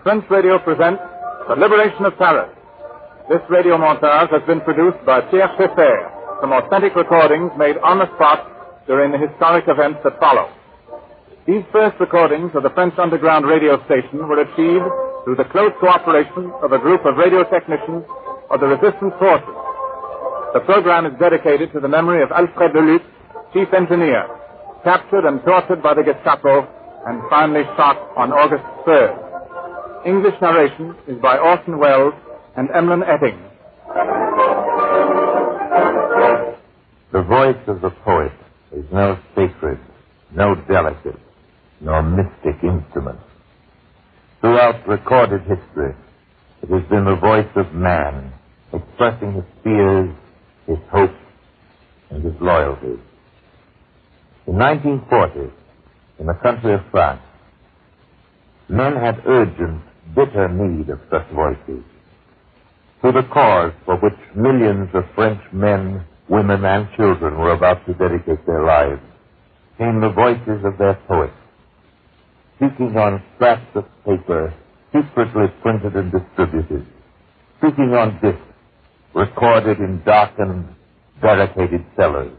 French radio presents The Liberation of Paris. This radio montage has been produced by Pierre Schaeffer from authentic recordings made on the spot during the historic events that follow. These first recordings of the French underground radio station were achieved through the close cooperation of a group of radio technicians of the resistance forces. The program is dedicated to the memory of Alfred Deluc, chief engineer, captured and tortured by the Gestapo and finally shot on August 3rd. English narration is by Orson Welles and Emlyn Etting. The voice of the poet is no sacred, no delicate, nor mystic instrument. Throughout recorded history, it has been the voice of man, expressing his fears, his hopes, and his loyalties. In 1940, in the country of France, men had urgent, bitter need of such voices. To the cause for which millions of French men, women, and children were about to dedicate their lives came the voices of their poets, speaking on scraps of paper secretly printed and distributed, speaking on discs recorded in darkened, barricaded cellars.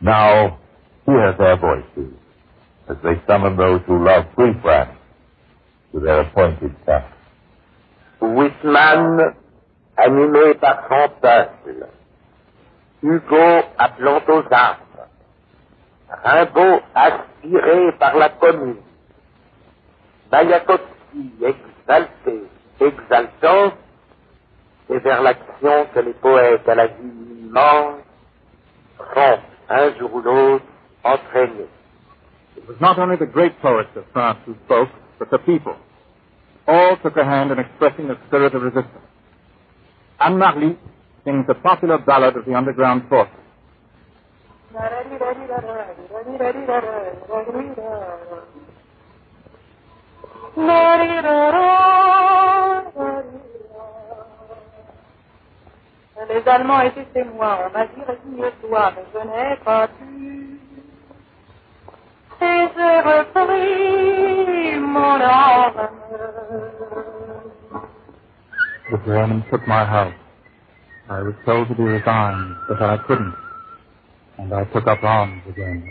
Now, hear their voices as they summon those who love free France to their appointed task. Whitman, animé par son peuple. Hugo appelant aux armes. Rimbaud aspiré par la commune. Mayakovsky exalté, exaltant, c'est vers l'action que les poètes à la vie immense sont, un jour ou l'autre, entraînés. It was not only the great poets of France who spoke, but the people. All took a hand in expressing the spirit of resistance. Anne Marly sings the popular ballad of the underground forces. Les Allemands étaient témoins, on m'a dit résigne-toi, mais je n'ai pas pu. Et j'ai repris mon arme. The Germans took my house. I was told to be resigned, but I couldn't, and I took up arms again.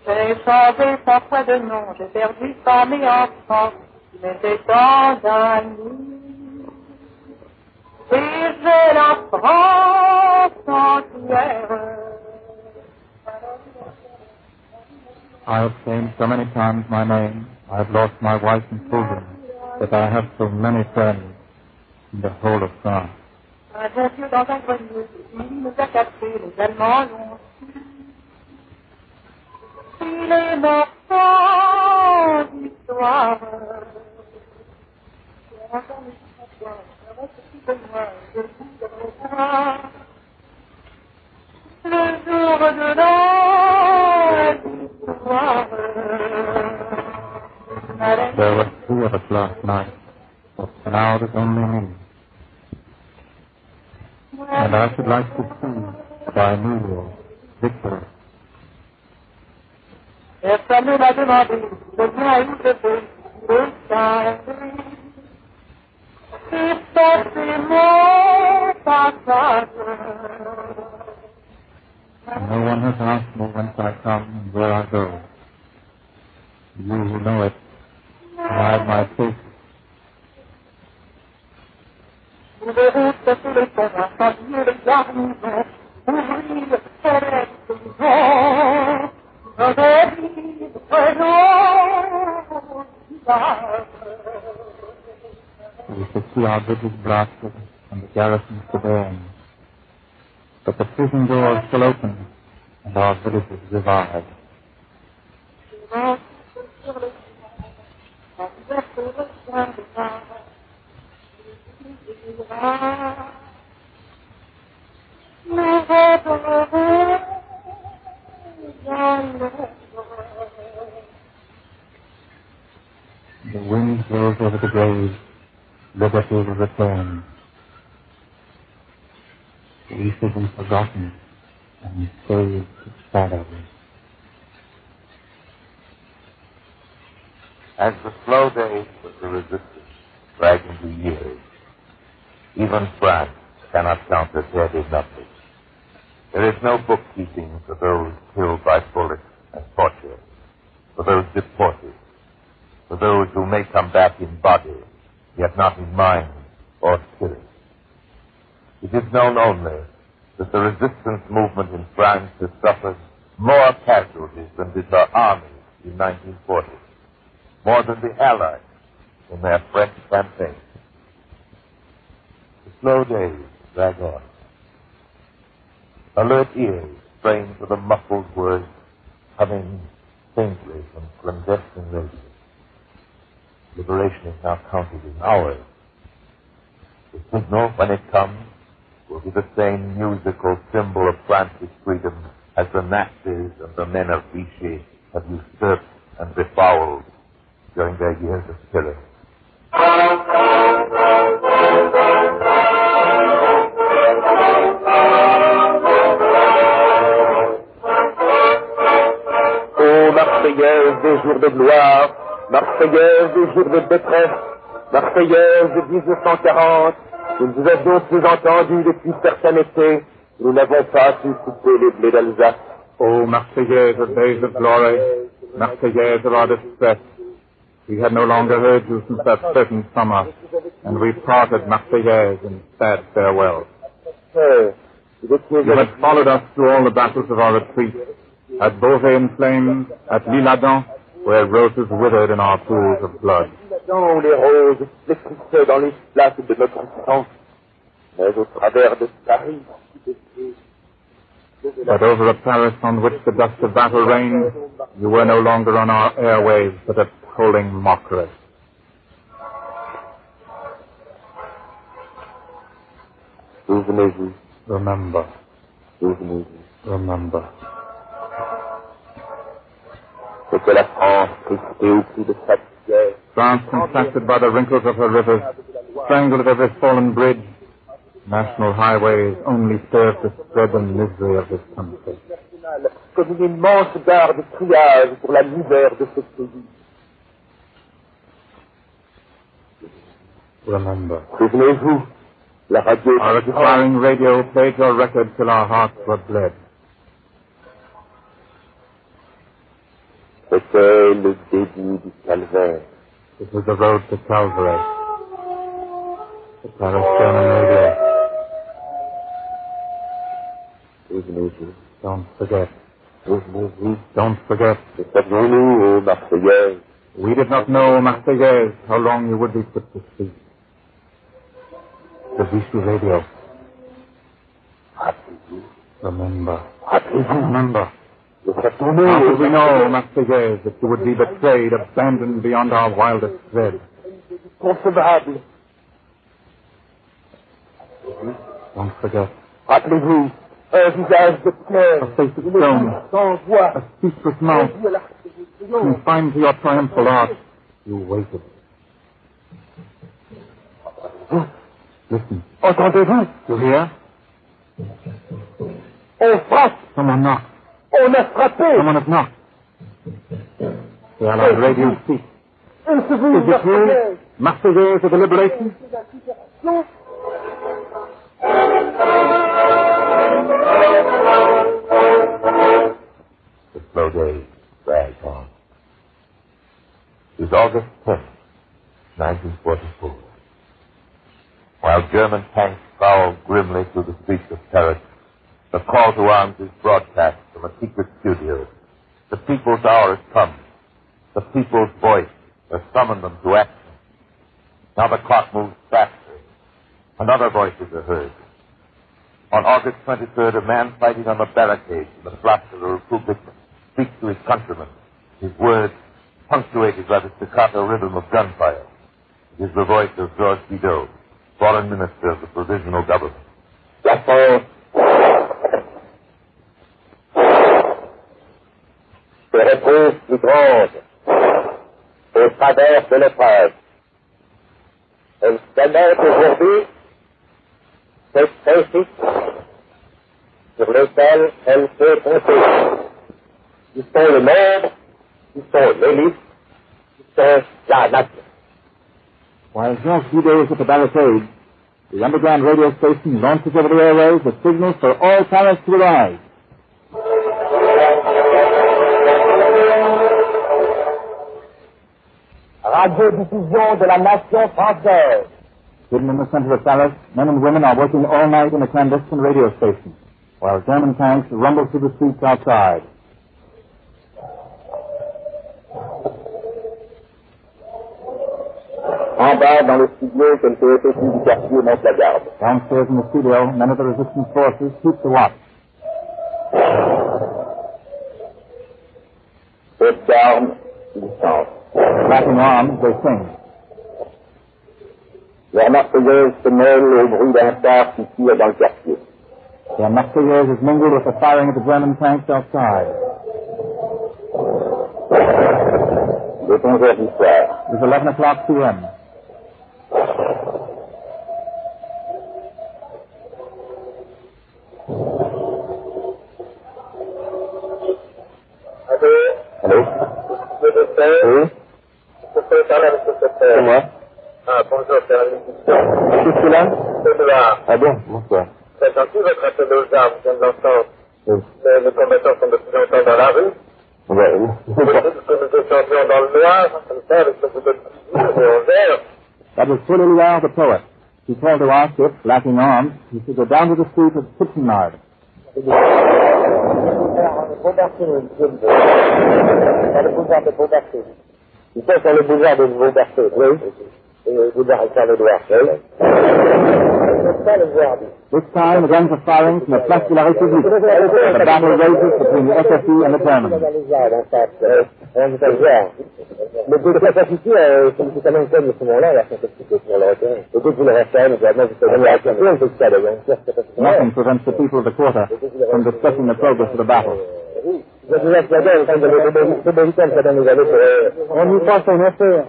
J'ai changé 100 fois de nom, j'ai perdu 100 mes enfants, qui m'étaient tant d'amis. Et j'ai la France entière. I have changed so many times my name. I have lost my wife and children, but I have so many friends in the whole of France. Un bon Dieu dans un grenier, il nous a captés, les Allemands l'ont su. Il est mort sans histoire. J'ai entendu son chant, je reste plus de moi, je dis de revoir. Le jour de la victoire. There were two of us last night, but now there's only me. And I should like to see by New York, victory. Personne ne m'a demandé de bien où je vais, le changer. Et ça c'est mon passage. No one has asked me whence I come and where I go. You who know it, ride my face. Nous verrons sur les terrains, changer les garnisons, ouvrir les prisons, revivre nos visages. We should see our bridges blasted and the garrisons to burn. But the prison doors still open and our villages revived. The wind blows over the graves, liberty will return. We should be forgotten and saved to shadows. As the slow days of the resistance drag into years, even France cannot count her dead in numbers. There is no bookkeeping for those killed by bullets and torture, for those deported, for those who may come back in body, yet not in mind or spirit. It is known only that the resistance movement in France has suffered more casualties than did her army in 1940, more than the Allies in their French campaign. The slow days drag on. Alert ears strain for the muffled words coming faintly from clandestine radio. Liberation is now counted in hours. The signal, when it comes, will be the same musical symbol of France's freedom as the Nazis and the men of Vichy have usurped and befouled during their years of tyranny. Ô Marseillaise des jours de gloire, Marseillaise des jours de détresse, Marseillaise de 1940, nous ne vous avions plus entendu depuis certaines été, nous n'avons pas pu couper les blés d'Alsace. O Marseillaise of days of glory, Marseillaise of our distress, we had no longer heard you since that certain summer, and we parted, Marseillaise, in sad farewell. You had followed us through all the battles of our retreat, at Beauvais in flames, at l'Isle-Adam, where roses withered in our pools of blood. Où les roses flétrissaient dans les places de notre sang, mais au travers de Paris. But over a Paris on which the dust of battle reigned, you were no longer on our airwaves, but a tolling mockery. Souvenez-vous. Remember. Souvenez-vous. Remember. C'était la France crispée au cou de sa pierre. France contracted by the wrinkles of her rivers, strangled at every fallen bridge. National highways only serve to spread the misery of this country. Comme une immense gare de triage pour la misère de ce pays. Remember. Souvenez-vous, la radio. Our expiring radio played your record till our hearts were bled. C'était le début du calvaire. It was the road to Calvary. The Paris German radio. Souvenez-vous. Don't forget. Souvenez-vous. Don't forget. Que savions-nous, ô Marseillaise? We did not know, Marseillaise, how long you would be put to sleep. The Vichy radio. Rappelez-vous. Remember. Rappelez-vous. Remember. Que How savions-nous, could we know, Marseillaise, that you would be betrayed, abandoned beyond our wildest dread? Concevable. Don't forget. Rappelez-vous, un visage de pierre, A face of stone, sans voix, a ceaseless mouth, à l'arc de triomphe. confined to your triumphal arch. You waited. Listen. Entendez-vous? You hear? On frappe, Someone knocked. on a frappé. Someone has knocked. The Allied radio ceased. Et c'est vous, Is it you, Marseillaise of the Liberation? The slow days drag on. It is August 10th, 1944. While German tanks prowl grimly through the streets of Paris, the call to arms is broadcast from a secret studio. The people's hour has come. The people's voice has summoned them to action. Now the clock moves faster. And other voices are heard. On August 23rd, a man fighting on the barricades in the Place de la République speaks to his countrymen, his words punctuated by the staccato rhythm of gunfire. It is the voice of Georges Bidault, foreign minister of the provisional government. La France se retrouve plus grande au travers de l'épreuve. Elle célèbre aujourd'hui ces principes sur lesquels elle peut compter, qui sont le nombre, qui sont l'élite, qui c'est la nation. While Georges Guidet is at the barricade, the underground radio station launches over the airwaves a signal for all Paris to arrive. Radio-diffusion de la nation française. Hidden in the center of Paris, men and women are working all night in a clandestine radio station, while German tanks rumble through the streets outside. En bas, dans le studio, quelques effectifs du quartier montent la garde. Downstairs in the studio, men of the resistance forces keep the watch. Haute d'armes, distance. Clapping arms, they sing. Leur marseillaise se mêle au bruit d'un char qui tire dans le quartier. Their Marseillaise is mingled with the firing of the German tanks outside. Il est 11 heures du soir. It is 11 o'clock p.m. Allô? Oui? C'est moi. Ah, bonjour, c'est un musicien. Qu'est-ce que là? C'est là. Ah bon? Bonsoir. C'est gentil votre appel aux armes, je viens de l'entendre. Oui. Les combattants sont de plus en plus dans la rue. Ouais, oui. Vous dites que nous descendions dans le noir, comme ça, avec ce bout de fusil et en vert. That was Paul Éluard, the poet. He told to ask if, lacking arms, he should go down to the street of Kitchenard. Dans le boulevard de Beaumarchais. Ils sont sur le boulevard de Beaumarchais. Oui. Et le boulevard Charles-Édouard. Oui. This time, the guns are firing from the Place de la République. The battle rages between the SSE and the Germans. Mais de capacité, c'est quand même comme ce moment-là, la capacité pour l'Européen. Et dès que vous le restez, évidemment, vous savez, Nothing prevents the people of the quarter from discussing the progress of the battle. On y pense en effet.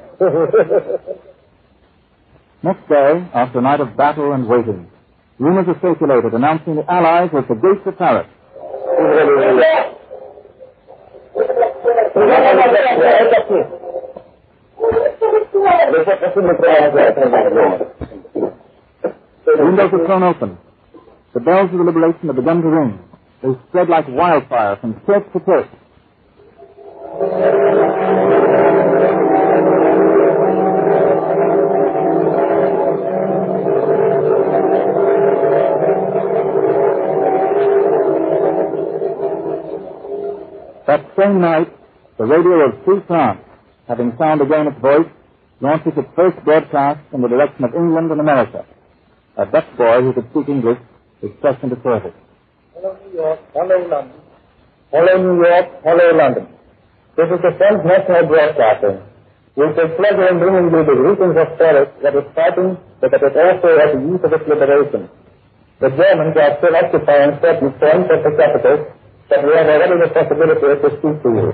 Next day, after a night of battle and waiting, rumors are circulated announcing the Allies were at the gates of Paris. The windows are thrown open. The bells of the liberation have begun to ring. They spread like wildfire from church to church. That same night, the radio of Free France, having found again its voice, launches its first broadcast in the direction of England and America. A Dutch boy who could speak English is pressed into service. Hello, New York. Hello, London. Hello, New York. Hello, London. This is the French National Broadcasting. We take pleasure in bringing you the greetings of Paris that is fighting, but that is also at the use of its liberation. The Germans are still occupying certain points of the capital, but we have already the possibility to speak to you.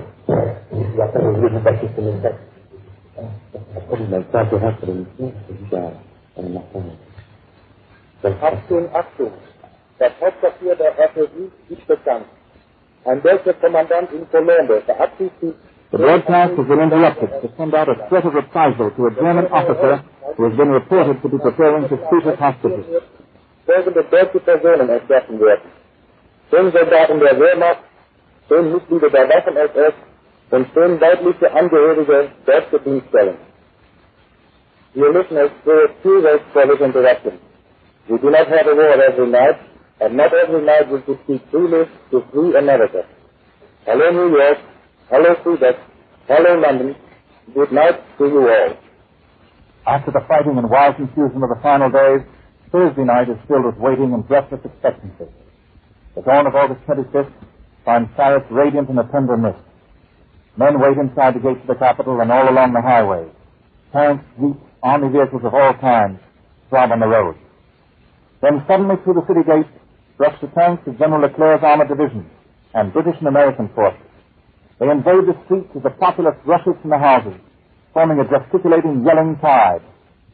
Achtung, Achtung. Das Hauptquartier der FSU ist bekannt. Ein deutscher Kommandant in Colombe verabschiedet sich. The broadcast has been interrupted to send out a threat of reprisal to a German officer who has been reported to be preparing to shoot his hostages. Folgende deutsche Personen entlassen werden. 10 Soldaten der Wehrmacht, 10 Mitglieder der Waffen-SS und 10 weibliche Angehörige deutscher Dienststellen. Wir müssen experience 2 ways for this interruption. We do not have a war every night, and not every night we could speak freely to free America. Hello, New York. Hello, Quebec. Hello, London. Good night to you all. After the fighting and wild confusion of the final days, Thursday night is filled with waiting and breathless expectancy. The dawn of August 25th finds Paris radiant in a tender mist. Men wait inside the gates of the capital and all along the highways. Tanks, jeeps, army vehicles of all kinds throb on the road. Then suddenly through the city gates rush the tanks of General Leclerc's armored division and British and American forces. They invade the streets as the populace rushes from the houses, forming a gesticulating, yelling tide.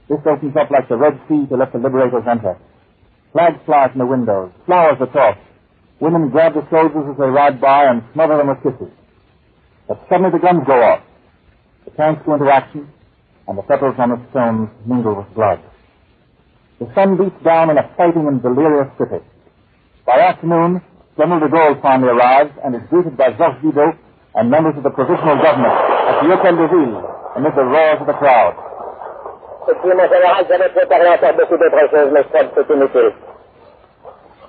This opens up like the Red Sea to let the liberators enter. Flags fly from the windows, flowers are tossed. Women grab the soldiers as they ride by and smother them with kisses. But suddenly the guns go off. The tanks go into action, and the petals on the stones mingle with blood. The sun beats down in a fighting and delirious city. By afternoon, General de Gaulle finally arrives and is greeted by Georges Bidault and members of the provisional government at the Hôtel de Ville amid the roars of the crowd. Monsieur mon général, j'avais préparé encore beaucoup d'autres choses, mais ça c'est inutile.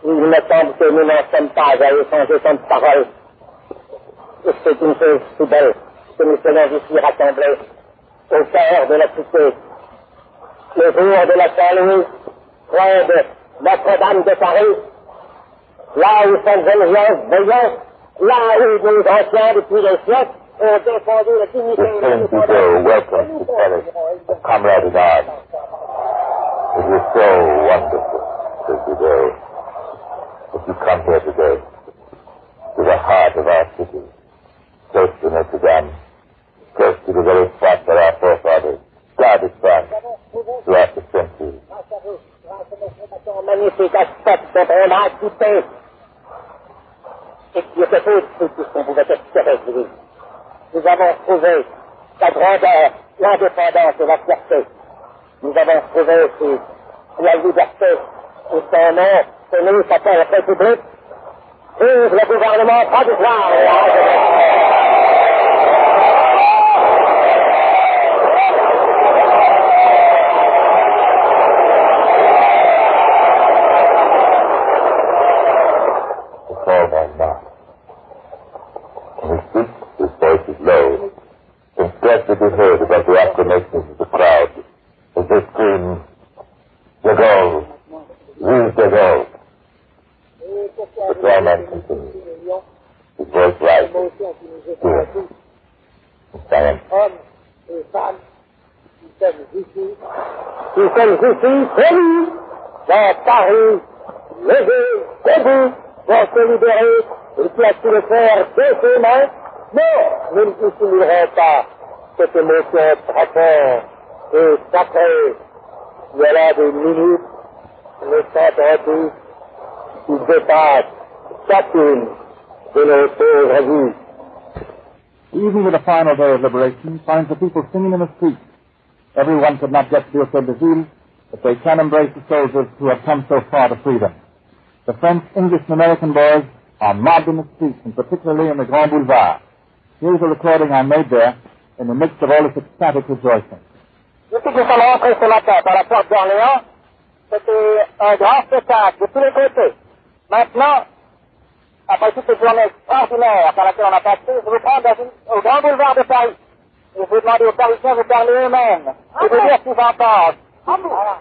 Il me semble que nous n'en sommes pas à échanger tant de paroles. Et c'est une chose si belle que nous soyons ici rassemblés au cœur de la cité. Le jour de la Saint-Louis, près de Notre-Dame de Paris, là où Sainte-Geneviève veillait, là où nos anciens depuis des siècles ont défendu la dignité et la Bidault, welcome to Paris, a comrade in arms. It was so wonderful, said Bidault, that you come here today, to the heart of our city, close to Notre-Dame, close to the very spot where our forefathers guarded France throughout the centuries. Magnifique aspect dont on a quitté. Et qui était tout ce qu'on pouvait espérer de lui. Nous avons trouvé la grandeur, l'indépendance et la fierté. Nous avons trouvé aussi la liberté et son nom, ce nom s'appelle République. Vive le gouvernement provisoire. To be heard above the acclamations of the crowd as they scream, De Gaulle, vive De Gaulle. The drawman continues. His voice rises, clear, in silence. Nous sommes ici, réunis, dans Paris, levés, debout, pour se libérer, et qui a su le faire de ses mains, mais nous ne dissimulerons pas cette émotion profonde et sacrée. Il y a là des minutes, le temps qui dépassent chacune de nos pauvres vies. The evening of the final day of liberation finds the people singing in the streets. Everyone could not get to the Hôtel de Ville, but they can embrace the soldiers who have come so far to freedom. The French, English, and American boys are mobbed in the streets, and particularly in the Grand Boulevard. Here's a recording I made there in the midst of all this ecstatic rejoicing. Depuis que nous sommes rentrés ce matin par la porte d'Orléans, c'était un grand spectacle de tous les côtés. Maintenant, après toute cette journée extraordinaire par laquelle on a passé, je vous prends au Grand Boulevard de Paris. Et je vais demander aux Parisiens de parler eux-mêmes et de dire ce qu'ils en pensent. Voilà.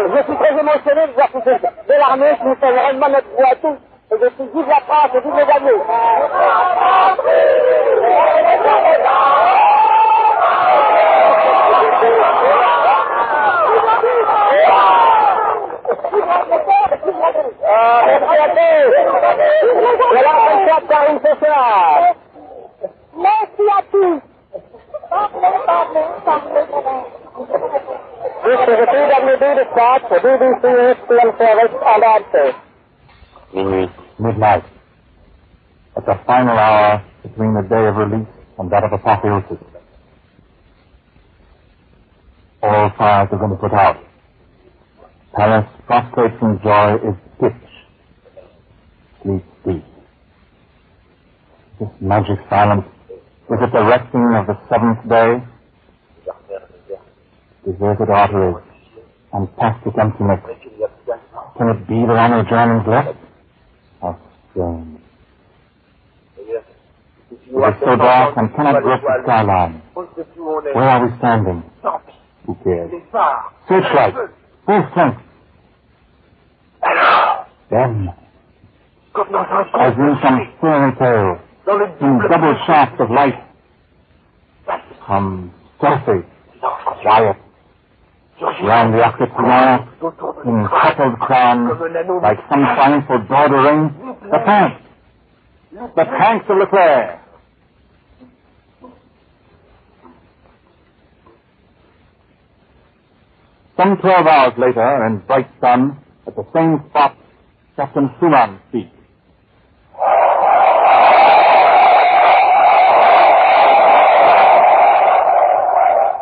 Je suis très émotionné de voir tout de l'armée qui nous fait vraiment notre voix à tous. Et je suis vive la France et vive les alliés. Voilà un concert de Paris ce soir. Merci à tous. This is a PWD dispatch for BBC History Service and Answer. Minuit. Midnight. At the final hour between the day of release and that of apotheosis. All fires have been put out. Paris, prostrate from joy, is pitch. Sleep deep. This magic silence, is it the resting of the seventh day? Deserted arteries and plastic emptiness. Can it be there are no Germans left? How strange. It is so dark and cannot grip the skyline. Where are we standing? Who cares? Searchlight. Full strength. Then, as in some fairy tale, in double shafts of light, Come stealthy, quiet, round the Arc de Triomphe, in coupled crowns, like some triumphal bordering, the tanks of Leclerc. Some 12 hours later, in bright sun, at the same spot, Captain Schumann speaks.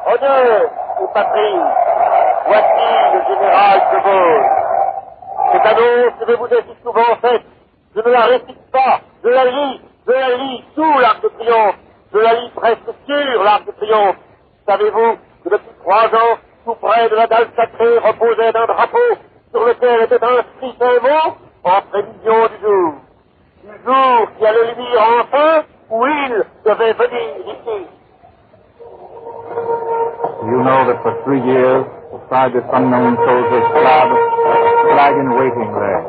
Honneur et patrie, voici le général de Gaulle. Cette annonce que je vous ai si souvent faite, je ne la récite pas, je la lis sous l'Arc de Triomphe, je la lis presque sur l'Arc de Triomphe. Savez-vous que depuis 3 ans, tout près de la dalle sacrée reposait un drapeau sur lequel était inscrit un mot en prévision du jour qui allait luire enfin où il devait venir ici. You know that for 3 years, beside this unknown soldier's flag in waiting lay,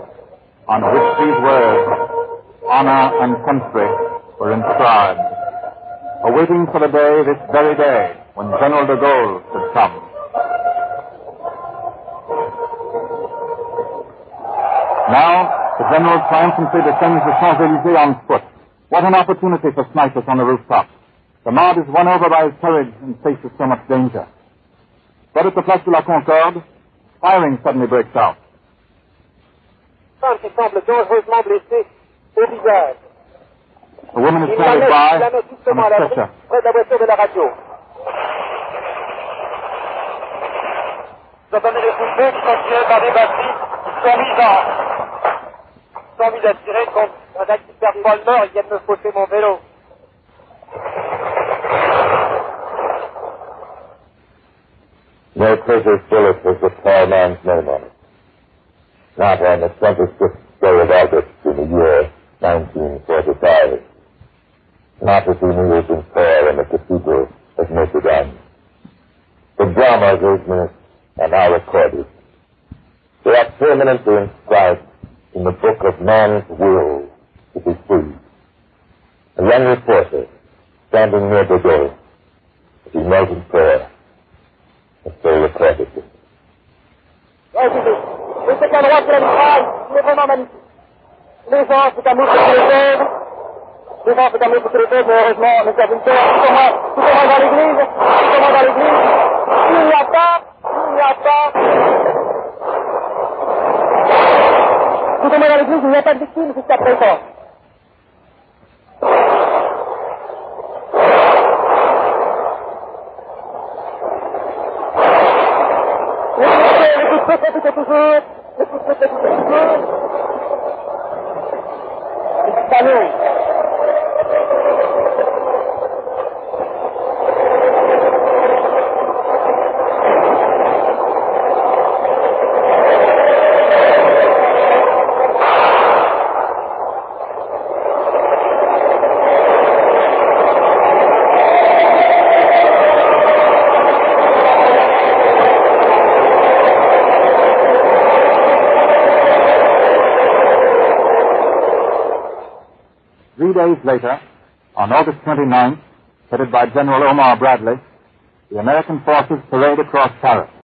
on which these words, honor and country, were inscribed, awaiting for the day, this very day, when General de Gaulle should come. Now, the General triumphantly descends the Champs-Élysées on foot. What an opportunity for snipers on the rooftop. The mob is won over by his courage and faces so much danger. But at the Place de la Concorde, firing suddenly breaks out. Femme qui semble dangereusement blessée au visage. A woman is carried by on a stretcher. Près de la voiture de la radio. J'entendais les poupées qui sont tirées par des batteries qui sont mises à tirer contre un accident Paul mort et viennent me fausser mon vélo. No precious bullet was the tall man's name on it. Not on the 26th day of August in the year 1945. Not as he kneels in prayer in the cathedral of Notre Dame. The drama of those minutes are now recorded. They are permanently inscribed in the book of man's will to be free. A young reporter standing near the door as he knelt in prayer. So recorded it. C'est qu'à droite de la mitraille, il est vraiment magnifique. Les gens, c'est un mot pour les aides. Les gens, c'est un mot pour les aides, mais heureusement, nous avons peur. Tout au moins dans l'église, il n'y a pas. Tout au moins dans l'église, il n'y a pas de victime jusqu'à présent. C'était toujours. Salut. 3 days later, on August 29th, headed by General Omar Bradley, the American forces parade across Paris.